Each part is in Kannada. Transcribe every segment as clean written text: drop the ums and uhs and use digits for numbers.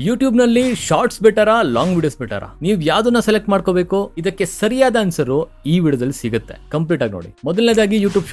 ಯೂಟ್ಯೂಬ್ ನಲ್ಲಿ ಶಾರ್ಟ್ಸ್ ಬೆಟರಾ ಲಾಂಗ್ ವಿಡಿಯೋಸ್ ಬೆಟರಾ ನೀವು ಯಾವ್ದನ್ನ ಸೆಲೆಕ್ಟ್ ಮಾಡ್ಕೋಬೇಕು. ಇದಕ್ಕೆ ಸರಿಯಾದ ಆನ್ಸರ್ ಈ ವಿಡಿಯೋದಲ್ಲಿ ಸಿಗುತ್ತೆ. ಕಂಪ್ಲೀಟ್ ಆಗಿ ನೋಡಿ. ಮೊದಲನೇದಾಗಿ ಯೂಟ್ಯೂಬ್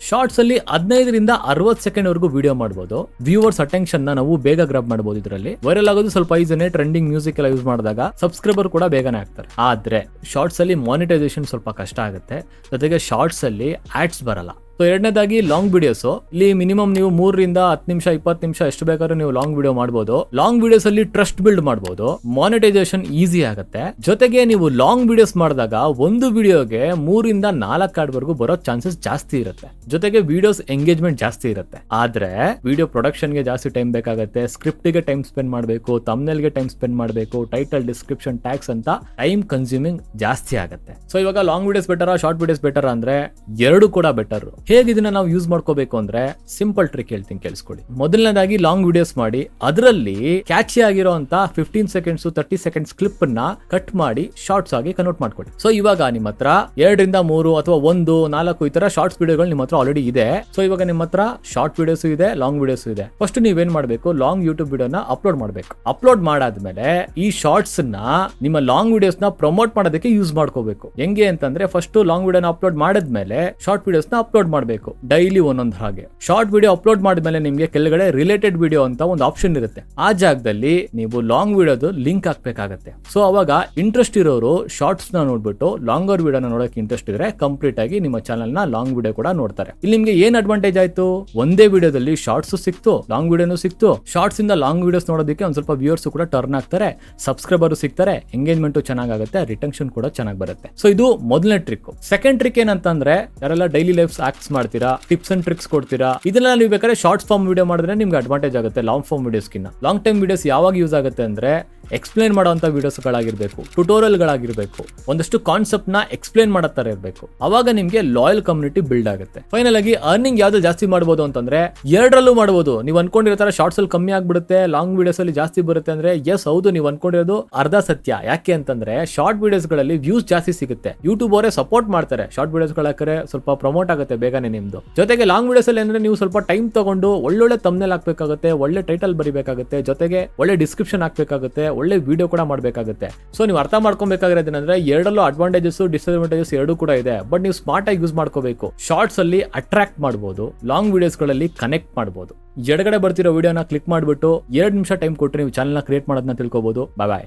ಶಾರ್ಟ್ಸ್ ಅಲ್ಲಿ 15ರಿಂದ 60 ಸೆಕೆಂಡ್ ವರೆಗೂ ವಿಡಿಯೋ ಮಾಡಬಹುದು. ವ್ಯೂವರ್ಸ್ ಅಟೆನ್ಷನ್ ನಾವು ಬೇಗ ಗ್ರಾಬ್ ಮಾಡಬಹುದು. ಇದರಲ್ಲಿ ವೈರಲ್ ಆಗೋದು ಸ್ವಲ್ಪ ಈಸಿನೇ. ಟ್ರೆಂಡಿಂಗ್ ಮ್ಯೂಸಿಕ್ ಎಲ್ಲ ಯೂಸ್ ಮಾಡಿದಾಗ ಸಬ್ಸ್ಕ್ರೈಬರ್ ಕೂಡ ಬೇಗನೆ ಆಗ್ತಾರೆ. ಆದ್ರೆ ಶಾರ್ಟ್ಸ್ ಅಲ್ಲಿ ಮಾನಿಟೈಸೇಷನ್ ಸ್ವಲ್ಪ ಕಷ್ಟ ಆಗುತ್ತೆ. ಜೊತೆಗೆ ಶಾರ್ಟ್ಸ್ ಅಲ್ಲಿ ಆಡ್ಸ್ ಬರಲ್ಲ. ಸೊ ಎರಡನೇದಾಗಿ ಲಾಂಗ್ ವಿಡಿಯೋಸ್. ಇಲ್ಲಿ ಮಿನಿಮಮ್ ನೀವು 3ರಿಂದ 10 ನಿಮಿಷ 20 ನಿಮಿಷ ಎಷ್ಟು ಬೇಕಾದ್ರೂ ನೀವು ಲಾಂಗ್ ವಿಡಿಯೋ ಮಾಡಬಹುದು. ಲಾಂಗ್ ವಿಡಿಯೋಸ್ ಅಲ್ಲಿ ಟ್ರಸ್ಟ್ ಬಿಲ್ಡ್ ಮಾಡಬಹುದು. ಮಾನಿಟೈಸೇಷನ್ ಈಸಿ ಆಗುತ್ತೆ. ಜೊತೆಗೆ ನೀವು ಲಾಂಗ್ ವಿಡಿಯೋಸ್ ಮಾಡಿದಾಗ ಒಂದು ವಿಡಿಯೋಗೆ 3ರಿಂದ 4 ಆಡ್ ವರೆಗೂ ಬರೋ ಚಾನ್ಸಸ್ ಜಾಸ್ತಿ ಇರುತ್ತೆ. ಜೊತೆಗೆ ವಿಡಿಯೋಸ್ ಎಂಗೇಜ್ಮೆಂಟ್ ಜಾಸ್ತಿ ಇರುತ್ತೆ. ಆದ್ರೆ ವಿಡಿಯೋ ಪ್ರೊಡಕ್ಷನ್ ಗೆ ಜಾಸ್ತಿ ಟೈಮ್ ಬೇಕಾಗುತ್ತೆ. ಸ್ಕ್ರಿಪ್ಟ್ ಗೆ ಟೈಮ್ ಸ್ಪೆಂಡ್ ಮಾಡಬೇಕು. ಥಂಬ್ನೇಲ್ ಗೆ ಟೈಮ್ ಸ್ಪೆಂಡ್ ಮಾಡಬೇಕು. ಟೈಟಲ್, ಡಿಸ್ಕ್ರಿಪ್ಷನ್, ಟ್ಯಾಗ್ಸ್ ಅಂತ ಟೈಮ್ ಕನ್ಸ್ಯೂಮಿಂಗ್ ಜಾಸ್ತಿ ಆಗುತ್ತೆ. ಸೊ ಇವಾಗ long videos better, short videos better ಅಂದ್ರೆ ಎರಡು ಕೂಡ ಬೆಟರ್. ಹೇಗೆ ಇದನ್ನ ನಾವು ಯೂಸ್ ಮಾಡ್ಕೋಬೇಕು ಅಂದ್ರೆ ಸಿಂಪಲ್ ಟ್ರಿಕ್ ಹೇಳ್ತೀನಿ, ಕೇಳಿಸ್ಕೊಳ್ಳಿ. ಮೊದಲನೇದಾಗಿ ಲಾಂಗ್ ವಿಡಿಯೋಸ್ ಮಾಡಿ ಅದರಲ್ಲಿ ಕ್ಯಾಚಿ ಆಗಿರೋಂತ 15 ಸೆಕೆಂಡ್ಸ್ 30 ಸೆಕೆಂಡ್ಸ್ ಕ್ಲಿಪ್ ನ ಕಟ್ ಮಾಡಿ ಶಾರ್ಟ್ಸ್ ಆಗಿ ಕನ್ವರ್ಟ್ ಮಾಡ್ಕೊಳ್ಳಿ. ಸೊ ಇವಾಗ ನಿಮ್ಮ ಹತ್ರ 2ರಿಂದ 3 ಅಥವಾ 1, 4 ಈ ತರ ಶಾರ್ಟ್ಸ್ ವಿಡಿಯೋಗಳು ನಿಮ್ಮ ಹತ್ರ ಆಲ್ರೆಡಿ ಇದೆ. ಸೊ ಇವಾಗ ನಿಮ್ಮ ಹತ್ರ ಶಾರ್ಟ್ ವಿಡಿಯೋಸ್ ಇದೆ, ಲಾಂಗ್ ವಿಡಿಯೋಸ್ ಇದೆ. ಫಸ್ಟ್ ನೀವೇನ್ ಮಾಡ್ಬೇಕು, ಲಾಂಗ್ ಯೂಟ್ಯೂಬ್ ವಿಡಿಯೋನ ಅಪ್ಲೋಡ್ ಮಾಡಬೇಕು. ಅಪ್ಲೋಡ್ ಮಾಡಾದ್ಮೇಲೆ ಈ ಶಾರ್ಟ್ಸ್ ನ ನಿಮ್ಮ ಲಾಂಗ್ ವಿಡಿಯೋಸ್ ನ ಪ್ರಮೋಟ್ ಮಾಡೋದಕ್ಕೆ ಯೂಸ್ ಮಾಡ್ಕೋಬೇಕು. ಹೆಂಗೆ ಅಂತಂದ್ರೆ ಫಸ್ಟ್ ಲಾಂಗ್ ವಿಡಿಯೋನ ಅಪ್ಲೋಡ್ ಮಾಡಿದ್ಮೇಲೆ ಶಾರ್ಟ್ ವಿಡಿಯೋಸ್ ನ ಅಪ್ಲೋಡ್ ಮಾಡಬೇಕು. ಡೈಲಿ ಒಂದೊಂದು ಹಾಗೆ. ಶಾರ್ಟ್ ವಿಡಿಯೋ ಅಪ್ಲೋಡ್ ಮಾಡಿದ್ಮೇಲೆ ನಿಮ್ಗೆ ಕೆಳಗಡೆ ರಿಲೇಟೆಡ್ ವಿಡಿಯೋ ಅಂತ ಒಂದು ಆಪ್ಷನ್ ಇರುತ್ತೆ. ಆ ಜಾಗದಲ್ಲಿ ನೀವು ಲಾಂಗ್ ವಿಡಿಯೋದು ಲಿಂಕ್ ಹಾಕ್ಬೇಕಾಗತ್ತೆ. ಸೊ ಅವಾಗ ಇಂಟ್ರೆಸ್ಟ್ ಇರೋರು ಶಾರ್ಟ್ಸ್ ನ ನೋಡ್ಬಿಟ್ಟು ಲಾಂಗರ್ ವಿಡಿಯೋನ ನೋಡಕ್ಕೆ ಇಂಟ್ರೆಸ್ಟ್ ಇದ್ರೆ ಕಂಪ್ಲೀಟ್ ಆಗಿ ನಿಮ್ಮ ಚಾನಲ್ ನ ಲಾಂಗ್ ವಿಡಿಯೋ ಕೂಡ ನೋಡ್ತಾರೆ. ಇಲ್ಲಿ ನಿಮ್ಗೆ ಏನ್ ಅಡ್ವಾಂಟೇಜ್ ಆಯ್ತು, ಒಂದೇ ವಿಡಿಯೋದಲ್ಲಿ ಶಾರ್ಟ್ಸ್ ಸಿಕ್ತು, ಲಾಂಗ್ ವಿಡಿಯೋನು ಸಿಕ್ತು. ಶಾರ್ಟ್ಸ್ ಇಂದ ಲಾಂಗ್ ವಿಡಿಯೋಸ್ ನೋಡೋದಕ್ಕೆ ಒಂದ್ ಸ್ವಲ್ಪ ವ್ಯೂವರ್ಸ್ ಕೂಡ ಟರ್ನ್ ಆಗ್ತಾರೆ, ಸಬ್ಸ್ಕ್ರೈಬರ್ ಸಿಗ್ತಾರೆ, ಎಂಗೇಜ್ಮೆಂಟ್ ಚೆನ್ನಾಗುತ್ತೆ, ರಿಟೆನ್ಷನ್ ಕೂಡ ಚೆನ್ನಾಗಿ ಬರುತ್ತೆ. ಸೊ ಇದು ಮೊದಲನೇ ಟ್ರಿಕ್. ಸೆಕೆಂಡ್ ಟ್ರಿಕ್ ಏನಂತಂದ್ರೆ ಯಾರೆಲ್ಲ ಡೈಲಿ ಲೈಫ್ ಆಕ್ಟ್ಸ್ ಮಾಡ್ತೀರಾ, ಟಿಪ್ಸ್ ಅಂಡ್ ಟ್ರಿಕ್ಸ್ ಕೊಡ್ತೀರಾ, ಇದನ್ನ ನೀವು ಬೇಕಾದ್ರೆ ಶಾರ್ಟ್ ಫಾರ್ಮ್ ವಿಡಿಯೋ ಮಾಡಿದ್ರೆ ನಿಮ್ಗೆ ಅಡ್ವಾಂಟೇಜ್ ಆಗುತ್ತೆ ಲಾಂಗ್ ಫಾರ್ಮ್ ವಿಡಿಯೋಸ್ಗಿನ್ನ. ಲಾಂಗ್ ಟೈಮ್ ವಿಡಿಯೋಸ್ ಯಾವಾಗ ಯೂಸ್ ಆಗುತ್ತೆ ಅಂದ್ರೆ ಎಕ್ಸ್ಪ್ಲೇನ್ ಮಾಡುವಂತ ವಿಡಿಯೋಸ್ ಗಳಾಗಿರ್ಬೇಕು, ಟ್ಯುಟೋರಿಯಲ್ ಗಳಾಗಿರ್ಬೇಕು, ಒಂದಷ್ಟು ಕಾನ್ಸೆಪ್ಟ್ ನ ಎಕ್ಸ್ಪ್ಲೇನ್ ಮಾಡೋ ತರ ಇರಬೇಕು. ಅವಾಗ ನಿಮ್ಗೆ ಲಾಯಲ್ ಕಮ್ಯುನಿಟಿ ಬಿಲ್ಡ್ ಆಗುತ್ತೆ. ಫೈನಲ್ ಆಗಿ ಅರ್ನಿಂಗ್ ಯಾವ್ದು ಜಾಸ್ತಿ ಮಾಡಬಹುದು ಅಂತಂದ್ರೆ ಎರಡರಲ್ಲೂ ಮಾಡಬಹುದು. ನೀವು ಅನ್ಕೊಂಡಿರೋ ತರ ಶಾರ್ಟ್ಸ್ ಅಲ್ಲಿ ಕಮ್ಮಿ ಆಗ್ಬಿಡುತ್ತೆ, ಲಾಂಗ್ ವಿಡಿಯೋಸ್ ಅಲ್ಲಿ ಜಾಸ್ತಿ ಬರುತ್ತೆ ಅಂದ್ರೆ ಎಸ್ ಹೌದು, ನೀವು ಅನ್ಕೊಂಡಿರೋದು ಅರ್ಧ ಸತ್ಯ. ಯಾಕೆ ಅಂತಂದ್ರೆ ಶಾರ್ಟ್ ವಿಡಿಯೋಸ್ ಗಳಲ್ಲಿ ವ್ಯೂಸ್ ಜಾಸ್ತಿ ಸಿಗುತ್ತೆ. ಯೂಟ್ಯೂಬ್ ಅವರೇ ಸಪೋರ್ಟ್ ಮಾಡ್ತಾರೆ. ಶಾರ್ಟ್ ವಿಡಿಯೋಸ್ ಗಳಾಕರೆ ಸ್ವಲ್ಪ ಪ್ರಮೋಟ್ ಆಗುತ್ತೆ ಬೇಗನೆ ನಿಮ್ದು. ಜೊತೆಗೆ ಲಾಂಗ್ ವಿಡಿಯೋಸ್ ಅಲ್ಲಿ ಅಂದ್ರೆ ನೀವು ಸ್ವಲ್ಪ ಟೈಮ್ ತಗೊಂಡು ಒಳ್ಳೊಳ್ಳೆ ಥಂಬ್ನೇಲ್ ಹಾಕ್ಬೇಕಾಗುತ್ತೆ, ಒಳ್ಳೆ ಟೈಟಲ್ ಬರಿಬೇಕಾಗುತ್ತೆ, ಜೊತೆಗೆ ಒಳ್ಳೆ ಡಿಸ್ಕ್ರಿಪ್ಷನ್ ಹಾಕ್ಬೇಕಾಗುತ್ತೆ, ಒಳ್ಳೆ ವಿಡಿಯೋ ಕೂಡ ಮಾಡಬೇಕಾಗುತ್ತೆ. ಸೊ ನೀವು ಅರ್ಥ ಮಾಡ್ಕೊಬೇಕಾಗಿರೋದೇನಂದ್ರೆ ಎರಡಲ್ಲೂ ಅಡ್ವಾಂಟೇಜಸ್ ಡಿಸ್ಅಡ್ವಾಂಟೇಜಸ್ ಎರಡೂ ಕೂಡ ಇದೆ. ಬಟ್ ನೀವು ಸ್ಮಾರ್ಟ್ ಆಗಿ ಯೂಸ್ ಮಾಡ್ಕೋಬೇಕು. ಶಾರ್ಟ್ಸ್ ಅಲ್ಲಿ ಅಟ್ರಾಕ್ಟ್ ಮಾಡಬಹುದು, ಲಾಂಗ್ ವಿಡಿಯೋಸ್ ಗಳಲ್ಲಿ ಕನೆಕ್ಟ್ ಮಾಡಬಹುದು. ಎಡಗಡೆ ಬರ್ತಿರೋ ವಿಡಿಯೋನ ಕ್ಲಿಕ್ ಮಾಡ್ಬಿಟ್ಟು 2 ನಿಮಿಷ ಟೈಮ್ ಕೊಟ್ಟರೆ ನೀವು ಚಾನಲ್ ನ ಕ್ರಿಯೇಟ್ ಮಾಡೋದನ್ನ ತಿಳ್ಕೊಬಹುದು. ಬಾಯ್.